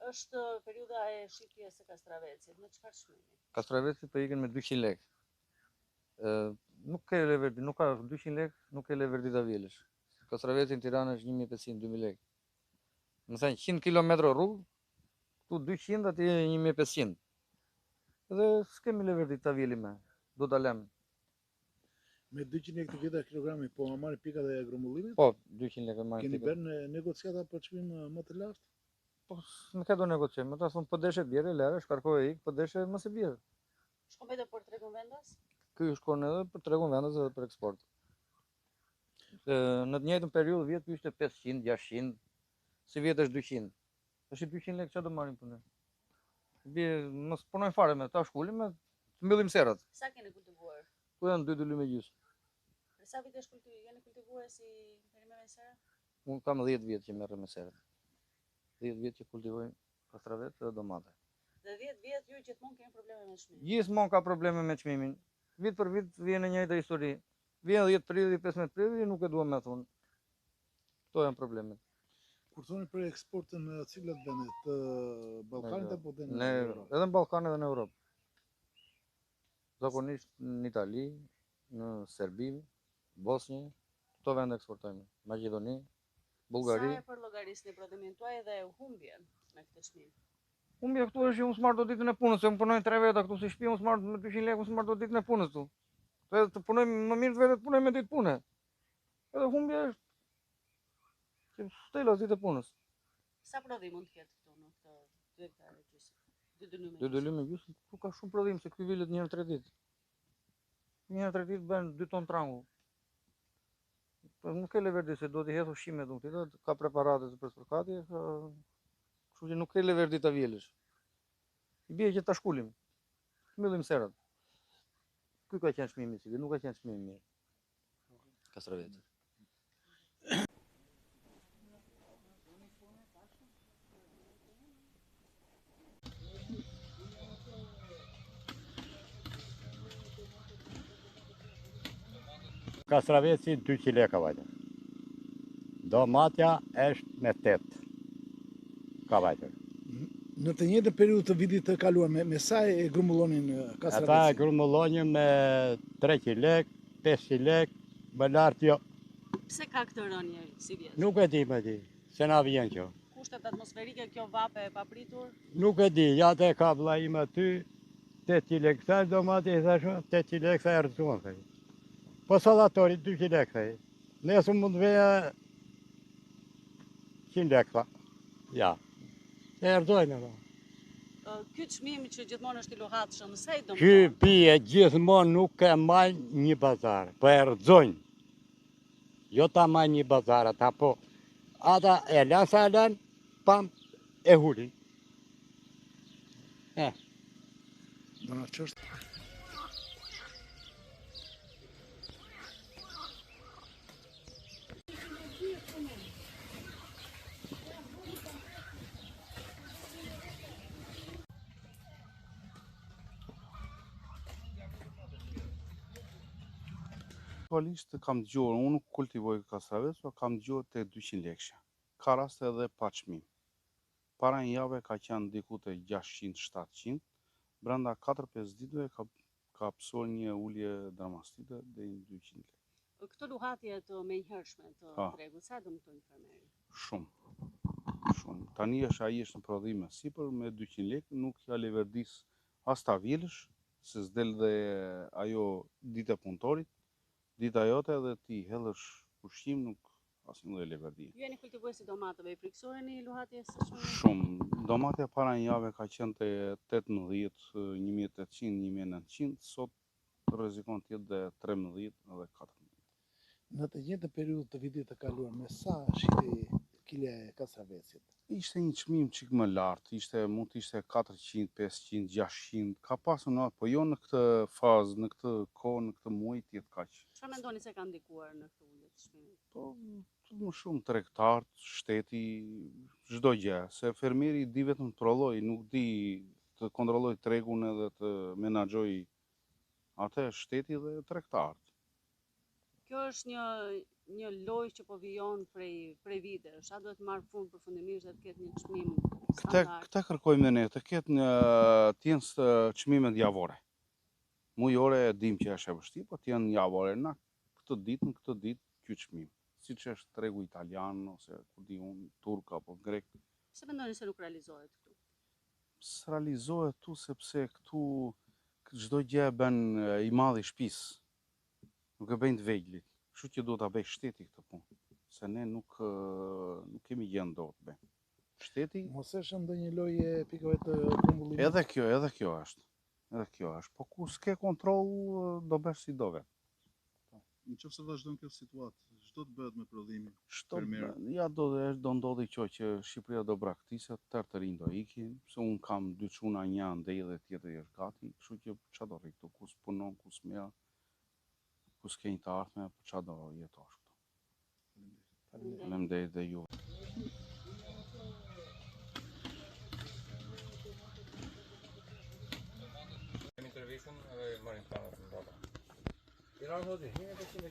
është periudha e shitjes së kastravecit, me çfarë çmimi? Kastravecit po iken me 200 lekë. Nuk ka leverdi, nuk ka 200 lekë, nuk ka leverdi ta vjelësh. Kastraveci në Tiranë është 1500-2000 lekë. Më thënë 100 km rrugë, tu 200 aty 1500. Dhe s'kemi leverdi ta vjelim me, do ta lëm. Me 200 lekë të vjetra kilogrami, po marrë pikat e grumbullimit? Po, 200 lekë marrë Keni pikat. bërë negociata për çmim më të lartë? Po, nuk ka do negocim, ata thonë po deshe bjerë, lere, shkarkoj ik, po deshe mos e bjerë. Shkon vetëm për tregun vendas? Ky shkon edhe për tregun vendas edhe për eksport. Në të njëjtën periudhë vjet ky ishte 500, 600, si vjet është 200. Tash 200 lekë çfarë do marrim punë? Bie mos punojmë fare me ta shkulim me mbyllim serrat. Sa keni kultivuar? Ku janë 2 lyme gjys. Për sa vitesh jeni kultivuar si merrem me sera? Unë kam 10 vjet që merrem me serrat. 10 vjet që kultivojmë kastravec dhe domate. Dhe 10 vjet ju gjithmonë keni probleme me çmimin. Gjithmonë ka probleme me çmimin. Vit për vit vjen e njëjta histori. Vjen 10 prilli, 15 prilli, nuk e dua me thonë. Kto janë problemet. Kur thoni për eksportin në cilat vende, të Ballkanit apo të në Europë? Edhe në Ballkan edhe në Europë. Zakonisht në Itali, në Serbi, Bosnjë, këto vende eksportojmë. Maqedoni, Bullgari. Sa e përllogarisni prodhimin tuaj dhe humbjen me këtë çmim? Humbja këtu është që unë s'marr do ditën e punës, se unë punoj 3 veta këtu si shtëpi, unë s'marr me 200 lekë, unë s'marr do ditën e punës këtu. Edhe të punoj më mirë të vetë të punoj me ditë pune. Edhe humbja është që stela ditë e punës. Sa prodhim mund të ketë këtu në këtë 2 hektare gjysmë? 2 lyme gjysmë, ku ka shumë prodhim se ky vilet një herë 3 ditë. Një herë 3 ditë bën 2 ton trangu. Po nuk ke leverdi se do t'i hedh ushqimet nuk ti, ka preparate për spërkatje, kështu që nuk ke leverdi ta vjelësh. I bie që ta shkulim. Mbyllim serrat. Ky ka qenë çmimi si, nuk ka qenë çmimi mirë. Kastraveci. Kastraveci 200 lekë vajte. Domatja është me 8. Ka vajte. Në të njëjtën periudhë të vitit të kaluar me sa e grumbullonin kastravecin? Ata grumbullonin me 300 lekë, 500 lekë, më lartë jo. Pse ka këtë rënje si vjet? Nuk e di më di, se na vjen kjo. Kushtet atmosferike, kjo vape e papritur? Nuk e di, ja te ka vlla im aty, 800 lekë sa domati, i thashë, 800 lekë sa erdhon thaj. Po sallatori 200 lekë thaj. Nesër mund të veja 100 lekë tha. Ja. E erdhojnë ato. Ky çmim që gjithmonë është i lohatshëm, sa i dëmton? Ky pije gjithmonë nuk e majnë një bazar, po e rëzojnë. Jo ta majnë një bazar ata, po ata e lanë sa e lanë, pam e hulin. Do na çështë. Aktualisht kam dëgjuar, unë nuk kultivoj kastravec, por kam dëgjuar te 200 lekë. Ka raste edhe pa çmim. Para një jave ka qenë diku te 600-700, brenda 4-5 ditëve ka pësuar një ulje dramastike deri në 200 lekë. Këto luhatje të menjëhershme të tregut, sa dëmtojnë fermerin? Shumë. Tani ai është në prodhim me sipër me 200 lekë, nuk ja leverdis as ta vjelësh, se s'del dhe ajo ditë e punëtorit. Dita jote dhe ti hedhësh ushqim nuk asnjë lloj leverdi. Ju jeni kultivuesi domateve, i friksoreni luhatjes së çmimit? Shumë. Domatja para një jave ka qenë te 18, 1800, 1900, sot rrezikon të jetë dhe 13 edhe 14. Në të njëjtën periudhë të vitit të kaluar, me sa shitej kile e kastravecit? Ishte një çmim çik më lartë, mund të ishte 400, 500, 600, ka pasur natë, po jo në këtë fazë, në këtë kohë, në këtë muaj të jetë kaq. Çfarë mendoni se ka ndikuar në këtë ulje të çmimit? Po, më shumë tregtarët, shteti, çdo gjë, se fermeri di vetëm të prodhoj, nuk di të kontrolloj tregun edhe të menaxhoj atë shteti dhe tregtarët. Kjo është një lojë që po vijon prej vitesh, a duhet marrë fund përfundimisht dhe të ketë një çmim Këta kërkojmë dhe ne, të ketë t'jenë çmimet javore. Mujore e dim që është e vështirë, po t'jenë javore. Na në këtë ditë ky çmim. Siç është tregu italian ose ku di unë, turk apo grek. Pse mendoni se nuk realizohet këtu? S'realizohet tu sepse këtu çdo gjë e bën i madh i shtëpisë. Nuk e bëjnë të veglit. Kështu që duhet ta bëj shteti këtë punë. Se ne nuk kemi gjën dot të bëjmë. Shteti Mos është ndonjë lojë pikave të grumbullimit. edhe kjo është. Edhe kjo është. Po ku s'ke kontroll do bësh si do vetë. Nëse vazhdon kjo situatë, ç'do të bëhet me prodhimin? Ja do ndodhi që Shqipëria do braktiset, tërë të rinj do ikin, se unë kam 2 çuna, një andej dhe tjetri është gati, kështu që ç'a do rri këtu, ku s'punon, ku s'merr, ku s'ke një të ardhme, po ç'a do jetosh këtu. Faleminderit dhe ju. Kemi intervistën edhe marrim planët në data. Iran hodi, 1%